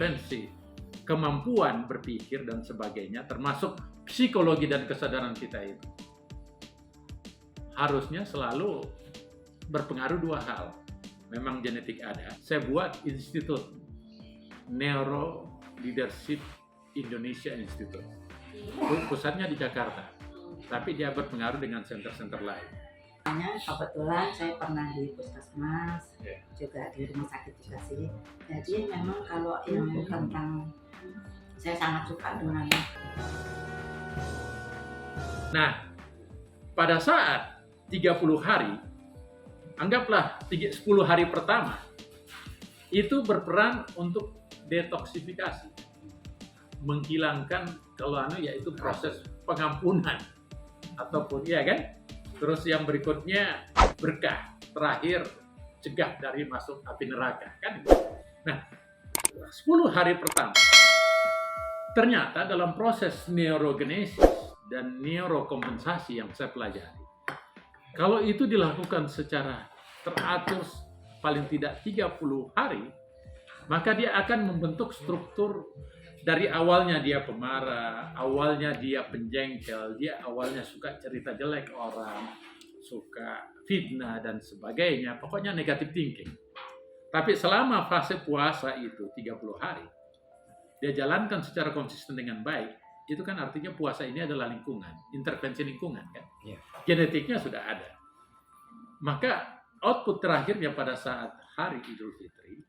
intervensi kemampuan berpikir dan sebagainya, termasuk psikologi dan kesadaran kita itu harusnya selalu berpengaruh dua hal. Memang genetik ada. Saya buat Institut Neuro Leadership Indonesia Institute. Pusatnya di Jakarta, tapi dia berpengaruh dengan center-center lain. Kebetulan saya pernah di puskesmas, juga di rumah sakit juga sih. Jadi memang kalau yang tentang, saya sangat suka dengan. Nah, pada saat 30 hari, anggaplah 10 hari pertama, itu berperan untuk detoksifikasi, menghilangkan yaitu proses pengampunan ataupun ya kan. Terus yang berikutnya berkah, terakhir cegah dari masuk api neraka kan. Nah, 10 hari pertama ternyata dalam proses neurogenesis dan neurokompensasi yang saya pelajari, kalau itu dilakukan secara teratur paling tidak 30 hari, maka dia akan membentuk struktur. Dari awalnya dia pemarah, awalnya dia penjengkel, dia awalnya suka cerita jelek orang, suka fitnah dan sebagainya, pokoknya negatif thinking. Tapi selama fase puasa itu 30 hari, dia jalankan secara konsisten dengan baik, itu kan artinya puasa ini adalah lingkungan, intervensi lingkungan kan. Genetiknya sudah ada. Maka output terakhirnya pada saat hari Idul Fitri,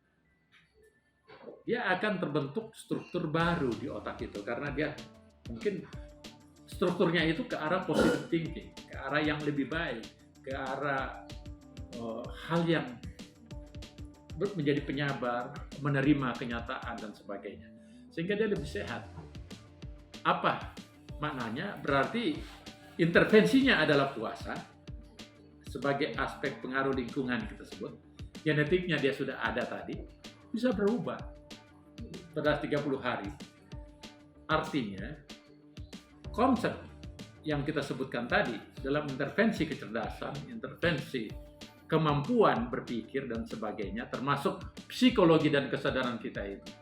dia akan terbentuk struktur baru di otak itu, karena dia mungkin strukturnya itu ke arah positive thinking, ke arah yang lebih baik, ke arah hal yang menjadi penyabar, menerima kenyataan dan sebagainya, sehingga dia lebih sehat. Apa maknanya? Berarti intervensinya adalah puasa sebagai aspek pengaruh lingkungan kita sebut. Genetiknya dia sudah ada tadi, bisa berubah pada 30 hari. Artinya konsep yang kita sebutkan tadi dalam intervensi kecerdasan, intervensi kemampuan berpikir dan sebagainya, termasuk psikologi dan kesadaran kita itu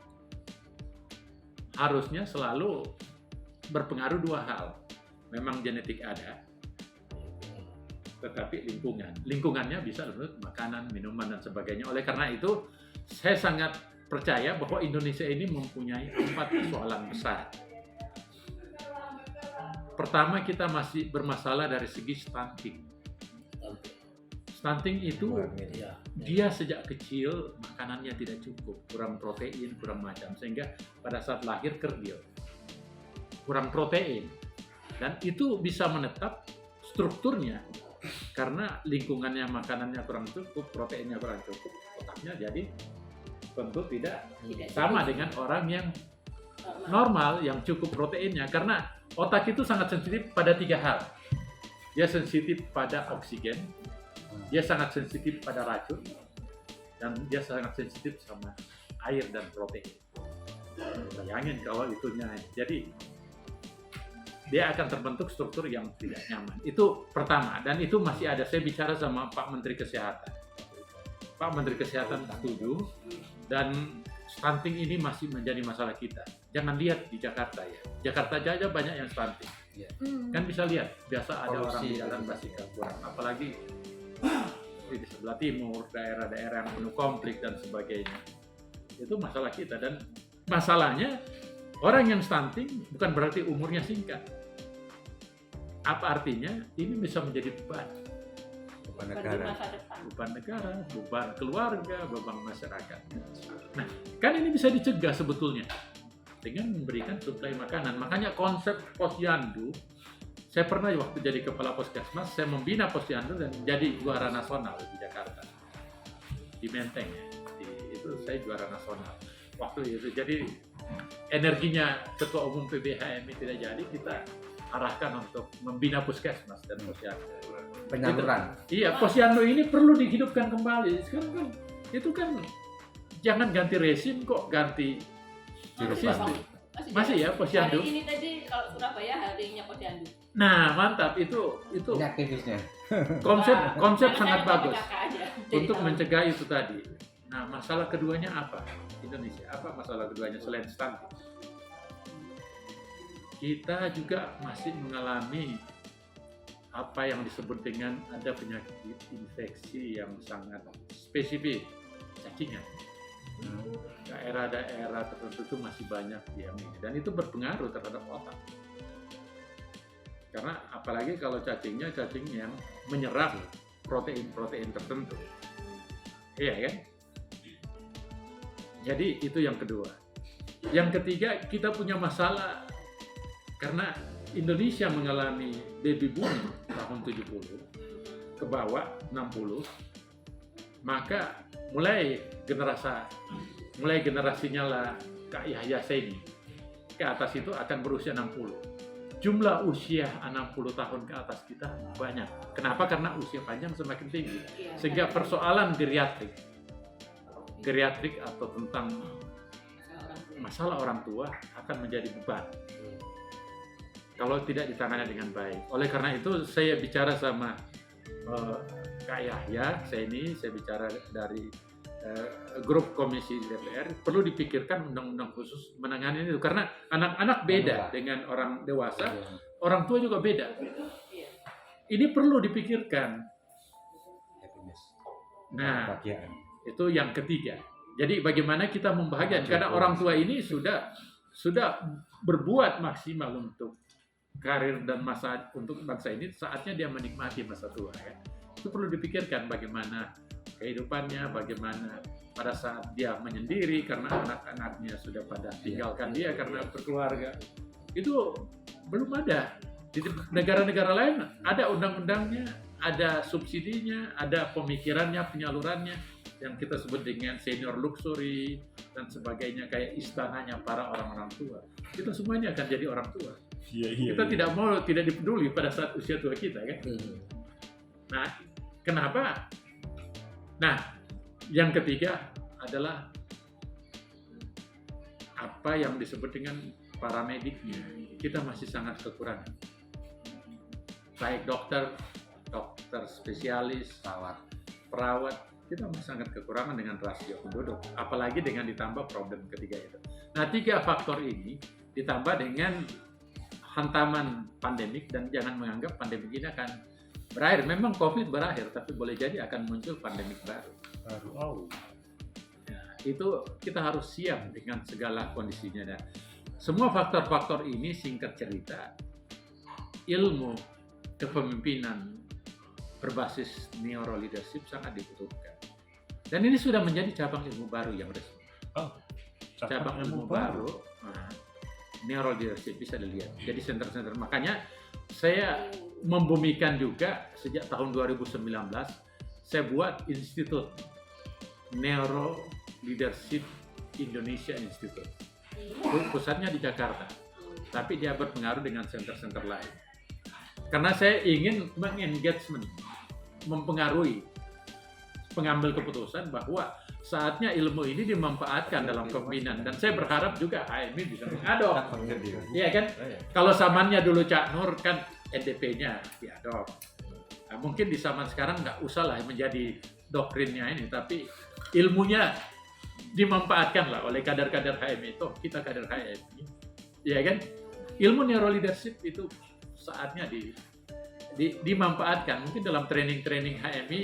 harusnya selalu berpengaruh dua hal. Memang genetik ada, tetapi lingkungannya bisa menurut makanan, minuman dan sebagainya. Oleh karena itu saya sangat percaya bahwa Indonesia ini mempunyai 4 persoalan besar. Pertama, kita masih bermasalah dari segi stunting. Stunting itu dia sejak kecil makanannya tidak cukup, kurang protein, kurang macam, sehingga pada saat lahir kerdil, kurang protein, dan itu bisa menetap strukturnya karena lingkungannya, makanannya kurang cukup, proteinnya kurang cukup, otaknya jadi tentu tidak sama dengan orang yang normal yang cukup proteinnya, karena otak itu sangat sensitif pada 3 hal. Dia sensitif pada oksigen, dia sangat sensitif pada racun, dan dia sangat sensitif sama air dan protein. Bayangin kalau itu naik, jadi dia akan terbentuk struktur yang tidak nyaman. Itu pertama, dan itu masih ada. Saya bicara sama Pak Menteri Kesehatan. Pak Menteri Kesehatan setuju, dan stunting ini masih menjadi masalah kita. Jangan lihat di Jakarta ya. Jakarta aja banyak yang stunting. Kan bisa lihat, biasa ada orang di jalan basikal kurang. Apalagi di sebelah timur, daerah-daerah yang penuh konflik dan sebagainya. Itu masalah kita, dan masalahnya orang yang stunting bukan berarti umurnya singkat. Apa artinya? Ini bisa menjadi beban negara, beban keluarga, beban masyarakat. Nah, kan ini bisa dicegah sebetulnya dengan memberikan suplai makanan. Makanya konsep posyandu, saya pernah waktu jadi kepala puskesmas, saya membina posyandu dan jadi juara nasional di Jakarta, di Menteng ya. Itu saya juara nasional waktu itu. Jadi energinya ketua umum PBHMI tidak jadi, kita arahkan untuk membina puskesmas dan posyandu. Penyaluran. Iya, posyandu ini perlu dihidupkan kembali. Sekarang kan itu kan jangan ganti rezim kok, ganti sistem. Masih ya posyandu. Hari ini tadi kalau Surabaya harinya posyandu. Nah, mantap, itu Ini aktivisnya. konsep sangat Saya bagus PKK aja. untuk mencegah itu tadi. Nah, masalah keduanya apa? Indonesia, apa masalah keduanya selain stunting? Kita juga masih mengalami apa yang disebut dengan ada penyakit infeksi yang sangat spesifik, cacingan. Daerah-daerah tertentu itu masih banyak yang ini, dan itu berpengaruh terhadap otak. Karena apalagi kalau cacing yang menyerap protein-protein tertentu. Iya kan? Jadi itu yang kedua. Yang ketiga, kita punya masalah karena Indonesia mengalami baby boom tahun 70 ke bawah 60, maka mulai generasinya lah Kak Yahya Saini ke atas itu akan berusia 60. Jumlah usia 60 tahun ke atas kita banyak. Kenapa? Karena usia panjang semakin tinggi. Sehingga persoalan geriatrik atau tentang masalah orang tua akan menjadi beban kalau tidak ditangani dengan baik. Oleh karena itu saya bicara sama Kak Yahya Saini, saya bicara dari grup komisi DPR, perlu dipikirkan undang-undang khusus menangani itu karena anak-anak beda dengan orang dewasa, orang tua juga beda. Ini perlu dipikirkan. Nah, itu yang ketiga. Jadi bagaimana kita membahagiakan karena orang tua ini sudah berbuat maksimal untuk karir dan masa untuk bangsa ini, saatnya dia menikmati masa tua ya. Itu perlu dipikirkan bagaimana kehidupannya, bagaimana pada saat dia menyendiri karena anak-anaknya sudah pada tinggalkan dia karena berkeluarga. Itu belum ada. Di negara-negara lain ada undang-undangnya, ada subsidinya, ada pemikirannya, penyalurannya yang kita sebut dengan senior luxury dan sebagainya, kayak istananya para orang-orang tua. Itu semuanya akan jadi orang tua. Kita tidak dipeduli pada saat usia tua kita kan. Nah, kenapa? Nah, yang ketiga adalah apa yang disebut dengan paramediknya. Kita masih sangat kekurangan. Baik dokter spesialis, perawat, kita masih sangat kekurangan dengan rasio penduduk. Apalagi dengan ditambah problem ketiga itu. Nah, 3 faktor ini ditambah dengan hantaman pandemik, dan jangan menganggap pandemik ini akan berakhir. Memang COVID berakhir, tapi boleh jadi akan muncul pandemik baru. Nah, itu kita harus siap dengan segala kondisinya. Dan semua faktor-faktor ini, singkat cerita, ilmu kepemimpinan berbasis neuro leadership sangat dibutuhkan. Dan ini sudah menjadi cabang ilmu baru yang resmi. Cabang ilmu baru. Neuro leadership bisa dilihat. Jadi center-center. Makanya saya membumikan juga sejak tahun 2019 saya buat Institut Neuro Leadership Indonesia Institute. Pusatnya di Jakarta, tapi dia berpengaruh dengan center-center lain. Karena saya ingin mengengagement, mempengaruhi pengambil keputusan bahwa saatnya ilmu ini dimanfaatkan dalam kepemimpinan, dan saya berharap juga HMI bisa mengadop. Iya kan? Kalau zamannya dulu Cak Nur kan NDP-nya diadop. Nah, mungkin di zaman sekarang nggak usah lah menjadi doktrinnya ini, tapi ilmunya dimanfaatkan lah oleh kader-kader HMI itu. Kita kader HMI, iya kan? Ilmu neuro leadership itu saatnya dimanfaatkan. Mungkin dalam training HMI,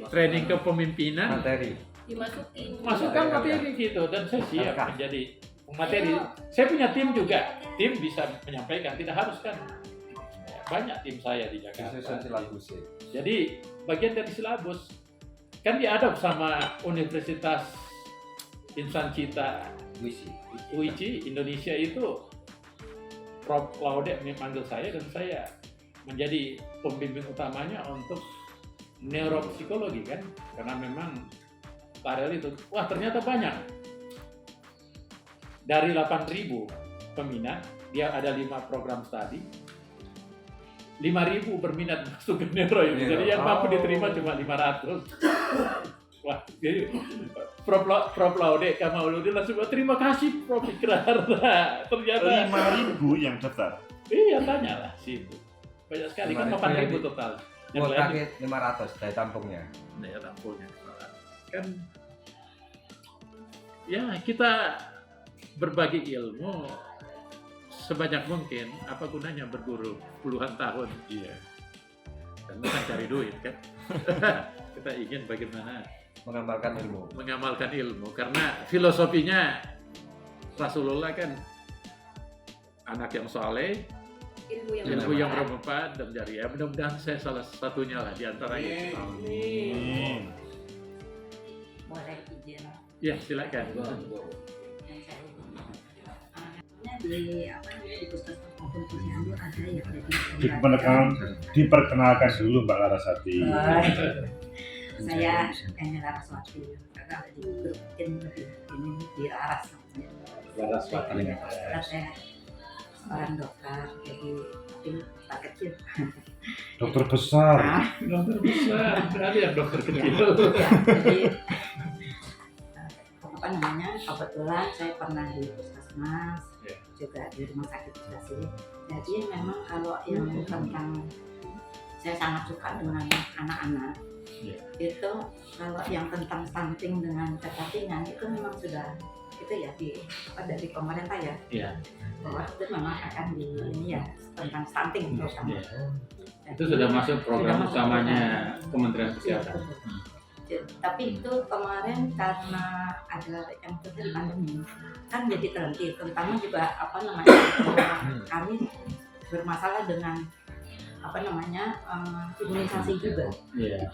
training kepemimpinan. Masukkan materi gitu, dan saya siap menjadi materi. Saya punya tim juga, tim bisa menyampaikan, tidak harus kan banyak tim saya di Jakarta. Jadi bagian dari silabus kan diadop sama Universitas Insan Cita UICI Indonesia itu. Prof. Laude memanggil saya dan saya menjadi pembimbing utamanya untuk neuropsikologi kan, karena memang paralel itu, wah ternyata banyak. Dari 8.000 peminat, dia ada 5 program studi, 5.000 berminat masuk ke neuro ini. Jadi yang mampu diterima cuma 500. Wah, jadi Prof. Laude Kamaludin langsung, terima kasih Prof. Ikrar. Ternyata 5.000 yang daftar. Iya, tanyalah situ. Banyak sekali kan 8.000 total. Yang target 500 daya tampungnya. Daya tampungnya kan Ya, kita berbagi ilmu sebanyak mungkin. Apa gunanya berguru puluhan tahun? Iya. Karena kan cari duit kan. Kita ingin bagaimana Mengamalkan ilmu. karena filosofinya Rasulullah kan anak yang soleh, ilmu yang bermanfaat dan jariah. Mudah-mudahan saya salah satunya lah di antara itu. Amin. Boleh izin. Ya, silakan. Yang saya di puskesmas maupun posyandu ada ya Diperkenalkan dulu Mbak Larasati. Saya Emilia Raswati, kakak di grup tim ini di Aras namanya. Laraswati. Karena saya seorang dokter, jadi tim tak kecil. Dokter besar. Dokter besar, ada yang dokter kecil. Ya, jadi kebetulan saya pernah di puskesmas, juga di rumah sakit juga sih. Jadi memang kalau yang tentang saya sangat suka dengan anak-anak. Itu kalau yang tentang stunting dengan kecacingan itu memang sudah itu ya dari pemerintah ya. Iya. Bahwa itu memang akan ini ya tentang stunting terutama. Itu sudah masuk program utamanya Kementerian Kesehatan. Tapi itu kemarin karena ada yang terjadi pandemi kan jadi terhenti, terutama juga kami bermasalah dengan imunisasi juga.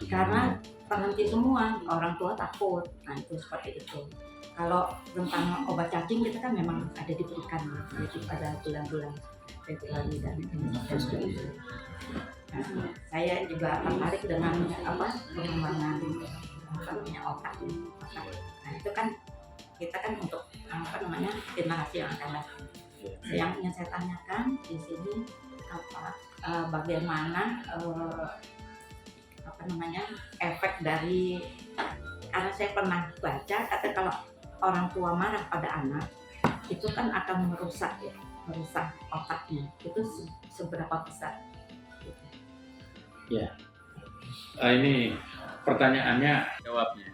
Karena terhenti semua, orang tua takut. Nah itu seperti itu. Kalau tentang obat cacing kita kan memang ada diberikan jadi pada bulan-bulan Februari dan seterusnya. Nah, saya juga tertarik dengan pengembangan otak. Nah itu kan kita kan untuk generasi yang akan datang. Yang ingin saya tanyakan di sini bagaimana efek dari, karena saya pernah baca kata kalau orang tua marah pada anak itu kan akan merusak otaknya. Itu seberapa besar? Ya. Ini pertanyaannya, jawabnya.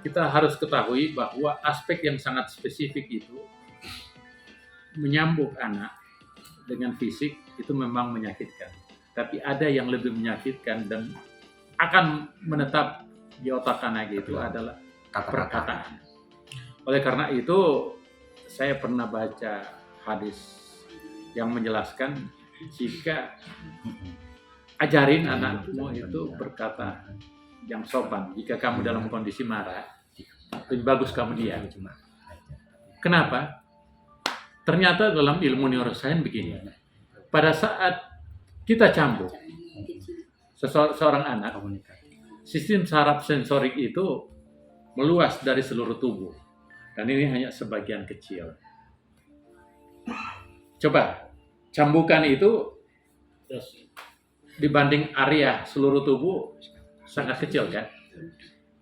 Kita harus ketahui bahwa aspek yang sangat spesifik itu menyambut anak dengan fisik itu memang menyakitkan. Tapi ada yang lebih menyakitkan dan akan menetap di otak anak itu adalah perkataan. Oleh karena itu, saya pernah baca hadis yang menjelaskan jika ajarin anakmu itu berkata yang sopan. Jika kamu dalam kondisi marah, lebih bagus kamu diam. Kenapa? Ternyata dalam ilmu neuroscience begini. Pada saat kita cambuk seorang anak, sistem saraf sensorik itu meluas dari seluruh tubuh. Dan ini hanya sebagian kecil. Coba, cambukan itu dibanding area seluruh tubuh sangat kecil kan?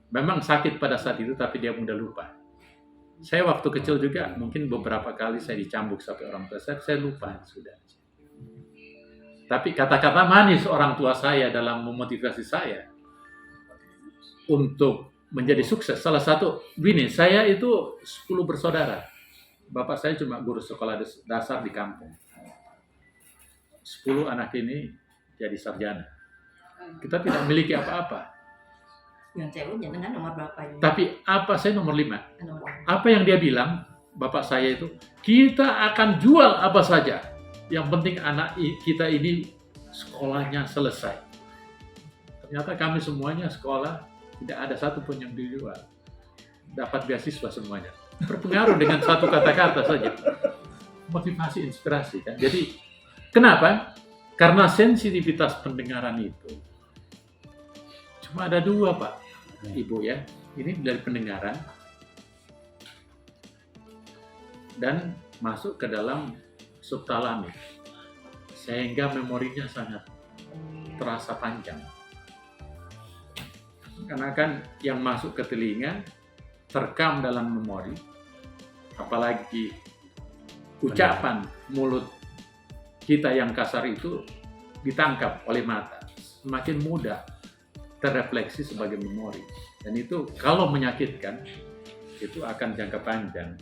Memang sakit pada saat itu, tapi dia mudah lupa. Saya waktu kecil juga mungkin beberapa kali saya dicambuk sampai orang tua saya lupa sudah. Tapi kata-kata manis orang tua saya dalam memotivasi saya untuk menjadi sukses. Salah satu, gini, saya itu 10 bersaudara. Bapak saya cuma guru sekolah dasar di kampung. 10 anak ini jadi sarjana. Kita tidak memiliki apa-apa. Yang cewek dengan nomor berapa ini? Tapi apa, saya nomor 5. Nomor Apa yang dia bilang, bapak saya itu, kita akan jual apa saja. Yang penting anak kita ini sekolahnya selesai. Ternyata kami semuanya sekolah, tidak ada satupun yang dijual. Dapat beasiswa semuanya. Berpengaruh dengan satu kata-kata saja. Motivasi, inspirasi kan. Jadi, kenapa? Karena sensitivitas pendengaran itu cuma ada 2, Pak. Ibu ya, ini dari pendengaran dan masuk ke dalam subtalamis sehingga memorinya sangat terasa panjang. Karena kan yang masuk ke telinga terekam dalam memori, apalagi ucapan mulut kita yang kasar itu ditangkap oleh mata, semakin mudah terrefleksi sebagai memori. Dan itu kalau menyakitkan, itu akan jangka panjang.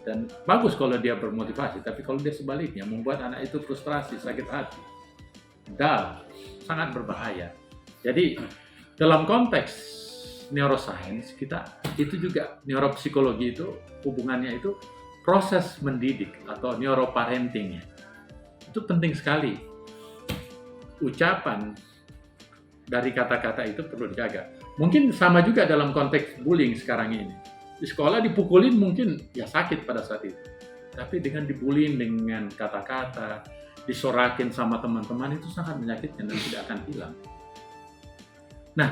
Dan bagus kalau dia bermotivasi, tapi kalau dia sebaliknya membuat anak itu frustrasi, sakit hati, down, sangat berbahaya. Jadi dalam konteks neuroscience kita itu juga neuropsikologi itu hubungannya itu proses mendidik atau neuroparentingnya itu penting sekali. Ucapan dari kata-kata itu perlu dijaga. Mungkin sama juga dalam konteks bullying sekarang ini. Di sekolah dipukulin mungkin ya sakit pada saat itu. Tapi dengan dibullying dengan kata-kata, disorakin sama teman-teman itu sangat menyakitkan dan tidak akan hilang. Nah,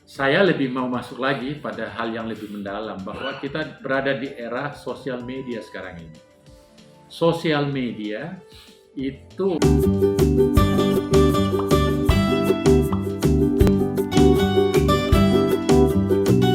saya lebih mau masuk lagi pada hal yang lebih mendalam bahwa kita berada di era sosial media sekarang ini. Sosial media itu